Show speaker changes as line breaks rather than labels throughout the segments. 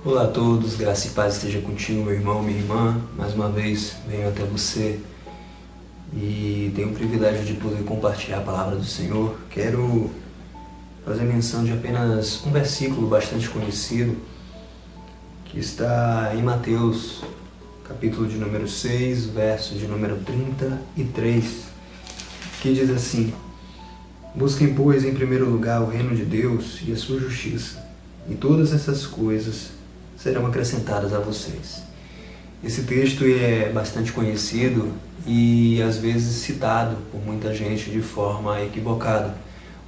Olá a todos, graça e paz esteja contigo, meu irmão, minha irmã. Mais uma vez venho até você e tenho o privilégio de poder compartilhar a palavra do Senhor. Quero fazer menção de apenas um versículo bastante conhecido que está em Mateus, capítulo de número 6, verso de número 33, que diz assim: Busquem, pois, em primeiro lugar o reino de Deus e a sua justiça, e todas essas coisas serão acrescentadas a vocês. Esse texto é bastante conhecido e às vezes citado por muita gente de forma equivocada.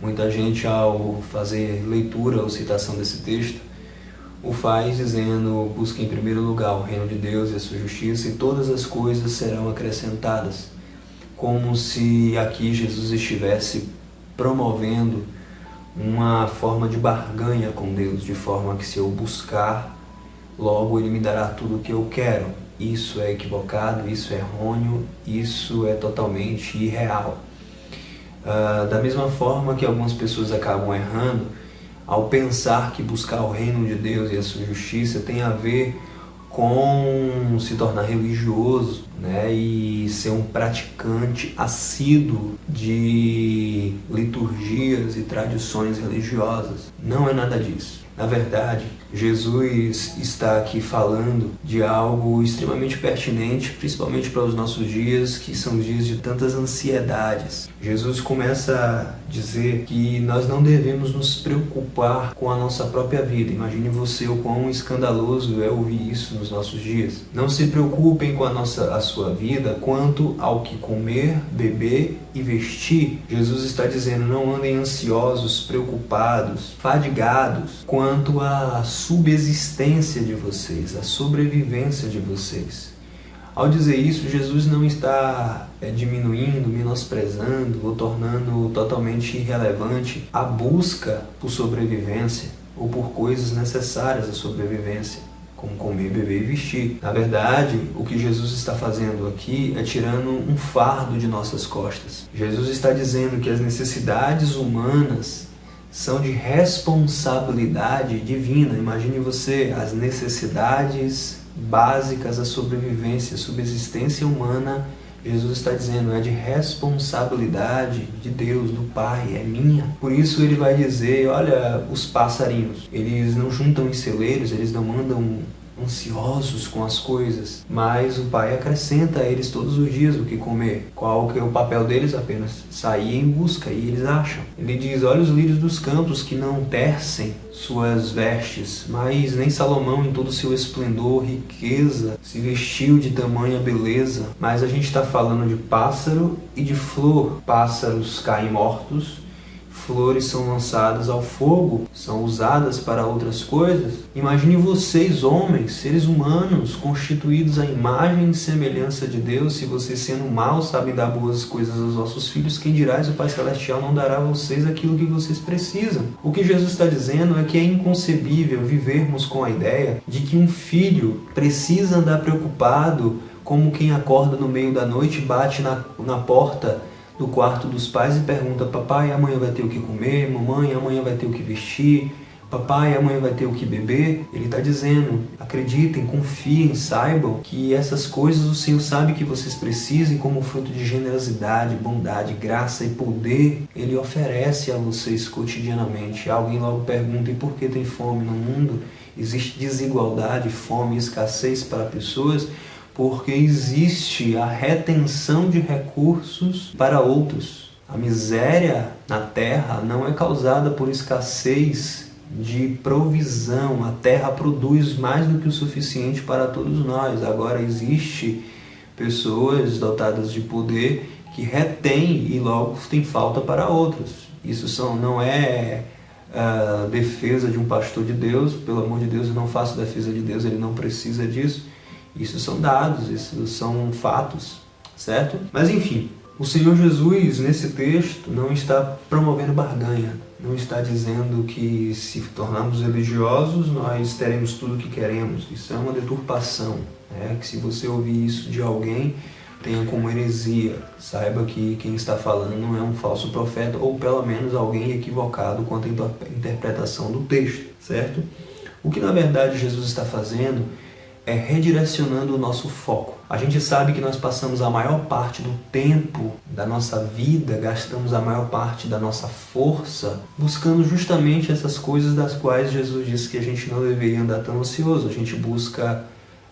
Muita gente, ao fazer leitura ou citação desse texto, o faz dizendo: busque em primeiro lugar o reino de Deus e a sua justiça, e todas as coisas serão acrescentadas, como se aqui Jesus estivesse promovendo uma forma de barganha com Deus, de forma que se eu buscar, logo Ele me dará tudo o que eu quero. Isso é equivocado, isso é errôneo, isso é totalmente irreal. Da mesma forma que algumas pessoas acabam errando ao pensar que buscar o reino de Deus e a sua justiça tem a ver com se tornar religioso, né, e ser um praticante assíduo de liturgias e tradições religiosas. Não é nada disso. Na verdade, Jesus está aqui falando de algo extremamente pertinente, principalmente para os nossos dias, que são dias de tantas ansiedades. Jesus começa a dizer que nós não devemos nos preocupar com a nossa própria vida. Imagine você o quão escandaloso é ouvir isso nos nossos dias. Não se preocupem com a sua vida quanto ao que comer, beber e vestir. Jesus está dizendo: não andem ansiosos, preocupados, fadigados quanto à subsistência de vocês, à sobrevivência de vocês. Ao dizer isso, Jesus não está diminuindo, menosprezando ou tornando totalmente irrelevante a busca por sobrevivência ou por coisas necessárias à sobrevivência, como comer, beber e vestir. Na verdade, o que Jesus está fazendo aqui é tirando um fardo de nossas costas. Jesus está dizendo que as necessidades humanas são de responsabilidade divina. Imagine você, as necessidades básicas, a sobrevivência, a subsistência humana, Jesus está dizendo, é de responsabilidade de Deus, do Pai, é minha. Por isso ele vai dizer: olha, os passarinhos, eles não juntam em celeiros, eles não andam ansiosos com as coisas, mas o Pai acrescenta a eles todos os dias o que comer. Qual que é o papel deles? Apenas sair em busca, e eles acham. Ele diz: olha os lírios dos campos, que não tecem suas vestes, mas nem Salomão em todo o seu esplendor, riqueza, se vestiu de tamanha beleza. Mas a gente está falando de pássaro e de flor. Pássaros caem mortos, flores são lançadas ao fogo, são usadas para outras coisas. Imagine vocês, homens, seres humanos, constituídos à imagem e semelhança de Deus. Se vocês, sendo maus, sabem dar boas coisas aos vossos filhos, quem dirá o Pai Celestial não dará a vocês aquilo que vocês precisam? O que Jesus está dizendo é que é inconcebível vivermos com a ideia de que um filho precisa andar preocupado como quem acorda no meio da noite, bate na porta do quarto dos pais e pergunta: papai, amanhã vai ter o que comer? Mamãe, amanhã vai ter o que vestir? Papai, amanhã vai ter o que beber? Ele está dizendo: acreditem, confiem, saibam que essas coisas o Senhor sabe que vocês precisam, como fruto de generosidade, bondade, graça e poder, Ele oferece a vocês cotidianamente. Alguém logo pergunta: e por que tem fome no mundo? Existe desigualdade, fome e escassez para pessoas? Porque existe a retenção de recursos para outros. A miséria na terra não é causada por escassez de provisão. A terra produz mais do que o suficiente para todos nós. Agora, existe pessoas dotadas de poder que retêm e logo tem falta para outros. Isso não é defesa de um pastor de Deus. Pelo amor de Deus, eu não faço defesa de Deus, ele não precisa disso. Isso são dados, isso são fatos, certo? Mas enfim, o Senhor Jesus, nesse texto, não está promovendo barganha. Não está dizendo que se tornarmos religiosos, nós teremos tudo o que queremos. Isso é uma deturpação, né? Que se você ouvir isso de alguém, tenha como heresia. Saiba que quem está falando não é um falso profeta, ou pelo menos alguém equivocado quanto à interpretação do texto, certo? O que na verdade Jesus está fazendo é redirecionando o nosso foco. A gente sabe que nós passamos a maior parte do tempo da nossa vida, gastamos a maior parte da nossa força buscando justamente essas coisas das quais Jesus disse que a gente não deveria andar tão ansioso. A gente busca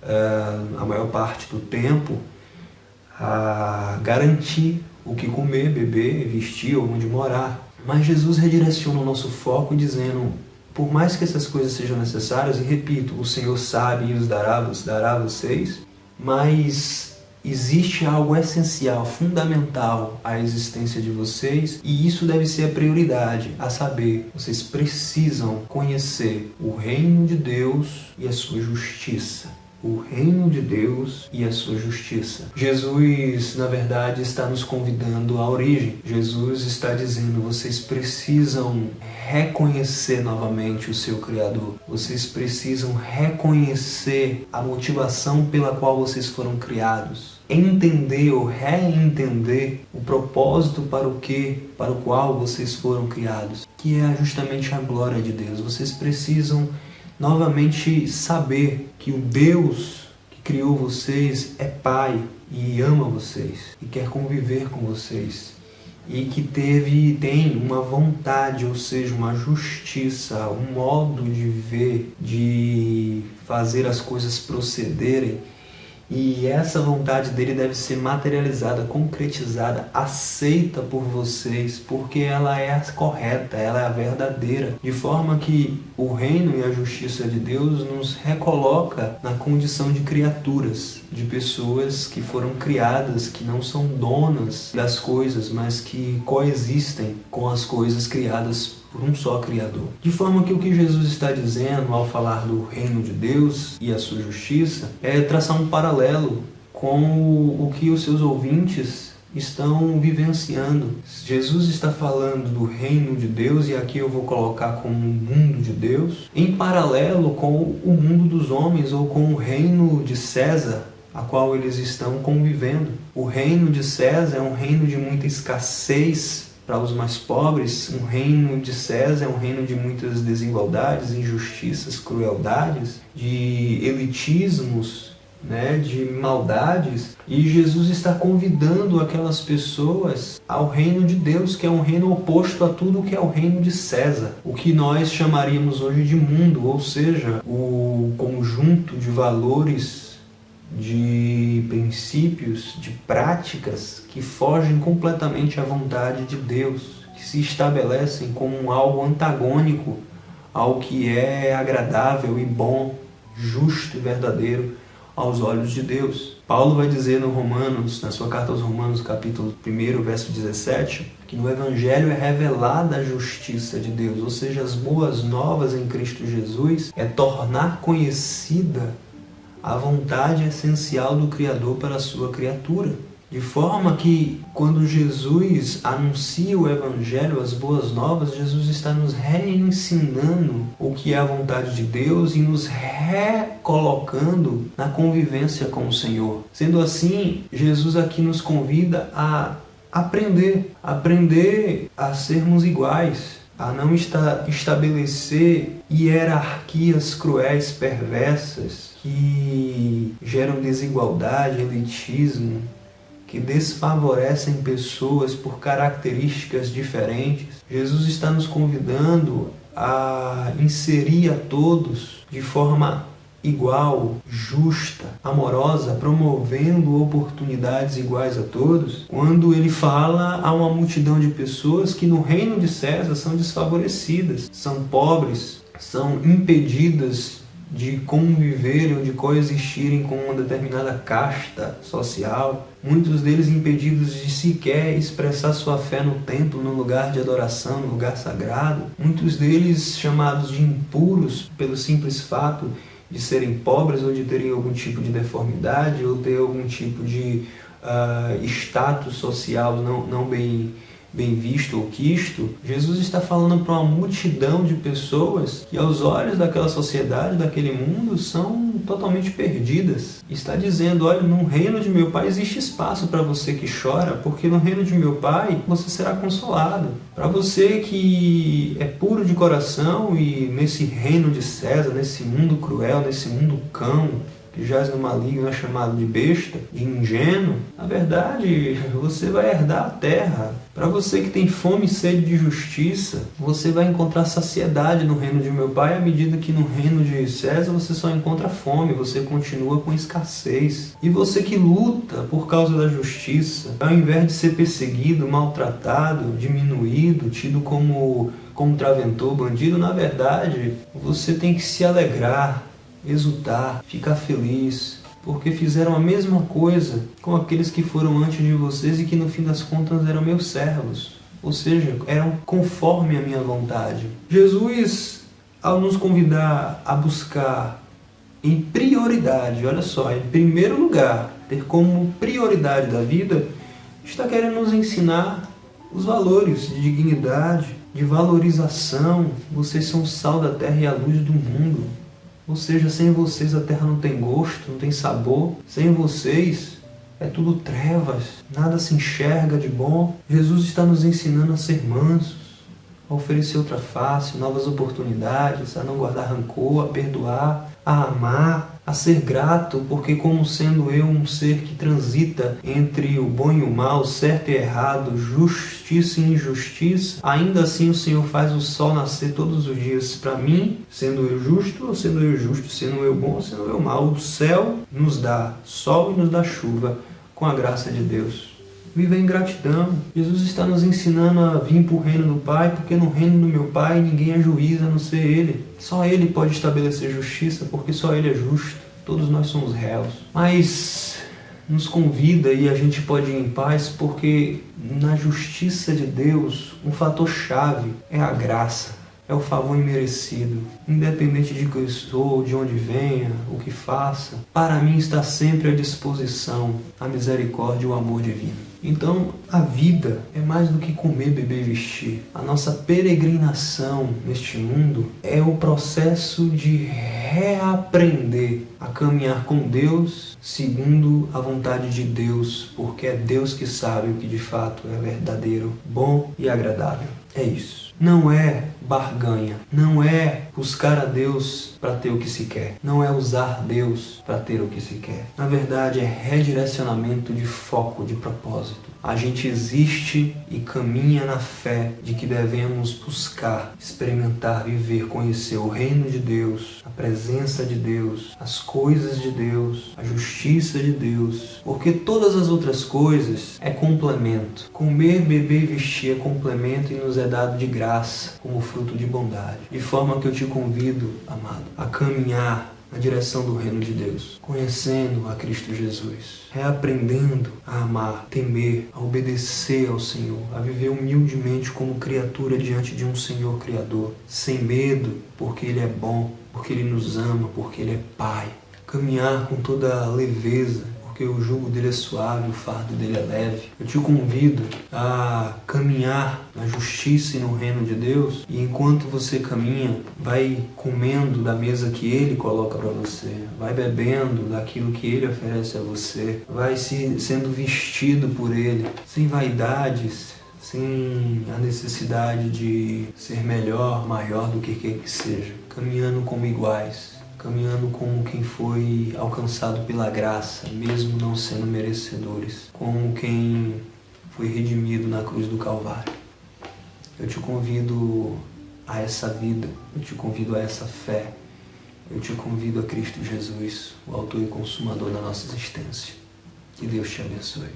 a maior parte do tempo a garantir o que comer, beber, vestir ou onde morar. Mas Jesus redireciona o nosso foco dizendo: por mais que essas coisas sejam necessárias, e repito, o Senhor sabe e os dará a vocês, mas existe algo essencial, fundamental à existência de vocês, e isso deve ser a prioridade, a saber, vocês precisam conhecer o reino de Deus e a sua justiça. O reino de Deus e a sua justiça. Jesus, na verdade, está nos convidando à origem. Jesus está dizendo: vocês precisam reconhecer novamente o seu Criador. Vocês precisam reconhecer a motivação pela qual vocês foram criados. Entender ou reentender o propósito para o qual vocês foram criados, que é justamente a glória de Deus. Vocês precisam novamente saber que o Deus que criou vocês é Pai e ama vocês e quer conviver com vocês, e que tem uma vontade, ou seja, uma justiça, um modo de ver, de fazer as coisas procederem. E essa vontade dele deve ser materializada, concretizada, aceita por vocês, porque ela é a correta, ela é a verdadeira. De forma que o reino e a justiça de Deus nos recoloca na condição de criaturas, de pessoas que foram criadas, que não são donas das coisas, mas que coexistem com as coisas criadas por um só Criador. De forma que o que Jesus está dizendo ao falar do reino de Deus e a sua justiça é traçar um paralelo com o que os seus ouvintes estão vivenciando. Jesus está falando do reino de Deus, e aqui eu vou colocar como o mundo de Deus, em paralelo com o mundo dos homens, ou com o reino de César, a qual eles estão convivendo. O reino de César é um reino de muita escassez para os mais pobres. Um reino de César é um reino de muitas desigualdades, injustiças, crueldades, de elitismos, de maldades. E Jesus está convidando aquelas pessoas ao reino de Deus, que é um reino oposto a tudo que é o reino de César, o que nós chamaríamos hoje de mundo, ou seja, o conjunto de valores, de princípios, de práticas que fogem completamente à vontade de Deus, que se estabelecem como algo antagônico ao que é agradável e bom, justo e verdadeiro aos olhos de Deus. Paulo vai dizer na sua carta aos Romanos, capítulo 1, verso 17, que no Evangelho é revelada a justiça de Deus, ou seja, as boas novas em Cristo Jesus é tornar conhecida a vontade essencial do Criador para a sua criatura. De forma que, quando Jesus anuncia o Evangelho, as boas novas, Jesus está nos reensinando o que é a vontade de Deus e nos recolocando na convivência com o Senhor. Sendo assim, Jesus aqui nos convida a aprender a sermos iguais, a não estabelecer hierarquias cruéis, perversas, que geram desigualdade, elitismo, que desfavorecem pessoas por características diferentes. Jesus está nos convidando a inserir a todos de forma igual, justa, amorosa, promovendo oportunidades iguais a todos, quando ele fala a uma multidão de pessoas que no reino de César são desfavorecidas, são pobres, são impedidas de conviverem ou de coexistirem com uma determinada casta social, muitos deles impedidos de sequer expressar sua fé no templo, no lugar de adoração, no lugar sagrado, muitos deles chamados de impuros pelo simples fato de serem pobres ou de terem algum tipo de deformidade ou ter algum tipo de status social não bem bem visto ou quisto, Jesus está falando para uma multidão de pessoas que aos olhos daquela sociedade, daquele mundo, são totalmente perdidas. Está dizendo, olha, no reino de meu Pai existe espaço para você que chora, porque no reino de meu Pai você será consolado. Para você que é puro de coração e nesse reino de César, nesse mundo cruel, nesse mundo cão, que jaz no maligno, é chamado de besta, de ingênuo, na verdade, você vai herdar a terra. Para você que tem fome e sede de justiça, você vai encontrar saciedade no reino de meu Pai, à medida que no reino de César você só encontra fome, você continua com escassez. E você que luta por causa da justiça, ao invés de ser perseguido, maltratado, diminuído, tido como contraventor, bandido, na verdade, você tem que se alegrar, exultar, ficar feliz, porque fizeram a mesma coisa com aqueles que foram antes de vocês e que no fim das contas eram meus servos, ou seja, eram conforme a minha vontade. Jesus, ao nos convidar a buscar em prioridade, olha só, em primeiro lugar, ter como prioridade da vida, está querendo nos ensinar os valores de dignidade, de valorização. Vocês são o sal da terra e a luz do mundo. Ou seja, sem vocês a terra não tem gosto, não tem sabor. Sem vocês é tudo trevas, nada se enxerga de bom. Jesus está nos ensinando a ser mansos, a oferecer outra face, novas oportunidades, a não guardar rancor, a perdoar, a amar, a ser grato, porque como sendo eu um ser que transita entre o bom e o mal, certo e errado, justiça e injustiça, ainda assim o Senhor faz o sol nascer todos os dias para mim, sendo eu justo ou sendo eu justo, sendo eu bom ou sendo eu mal. O céu nos dá sol e nos dá chuva com a graça de Deus. Viva em gratidão. Jesus está nos ensinando a vir para o reino do Pai, porque no reino do meu Pai ninguém é juiz a não ser Ele. Só Ele pode estabelecer justiça, porque só Ele é justo. Todos nós somos réus. Mas nos convida e a gente pode ir em paz, porque na justiça de Deus, um fator chave é a graça. É o favor imerecido. Independente de quem eu sou, de onde venha, o que faça, para mim está sempre à disposição a misericórdia e o amor divino. Então, a vida é mais do que comer, beber e vestir. A nossa peregrinação neste mundo é o processo de reaprender a caminhar com Deus segundo a vontade de Deus, porque é Deus que sabe o que de fato é verdadeiro, bom e agradável. É isso. Não é barganha, não é buscar a Deus para ter o que se quer, não é usar Deus para ter o que se quer. Na verdade, é redirecionamento de foco, de propósito. A gente existe e caminha na fé de que devemos buscar, experimentar, viver, conhecer o reino de Deus, a presença de Deus, as coisas de Deus, a justiça de Deus, porque todas as outras coisas é complemento. Comer, beber e vestir é complemento e nos é dado de graça, como fruto de bondade. De forma que eu te convido, amado, a caminhar na direção do reino de Deus, conhecendo a Cristo Jesus, reaprendendo a amar, temer, a obedecer ao Senhor, a viver humildemente como criatura diante de um Senhor Criador, sem medo, porque Ele é bom, porque Ele nos ama, porque Ele é Pai. Caminhar com toda a leveza, porque o jugo dele é suave, o fardo dele é leve. Eu te convido a caminhar na justiça e no reino de Deus, e enquanto você caminha, vai comendo da mesa que Ele coloca para você, vai bebendo daquilo que Ele oferece a você, vai sendo vestido por Ele, sem vaidades, sem a necessidade de ser melhor, maior do que quer que seja, caminhando como iguais, caminhando como quem foi alcançado pela graça, mesmo não sendo merecedores, como quem foi redimido na cruz do Calvário. Eu te convido a essa vida, eu te convido a essa fé, eu te convido a Cristo Jesus, o autor e consumador da nossa existência. Que Deus te abençoe.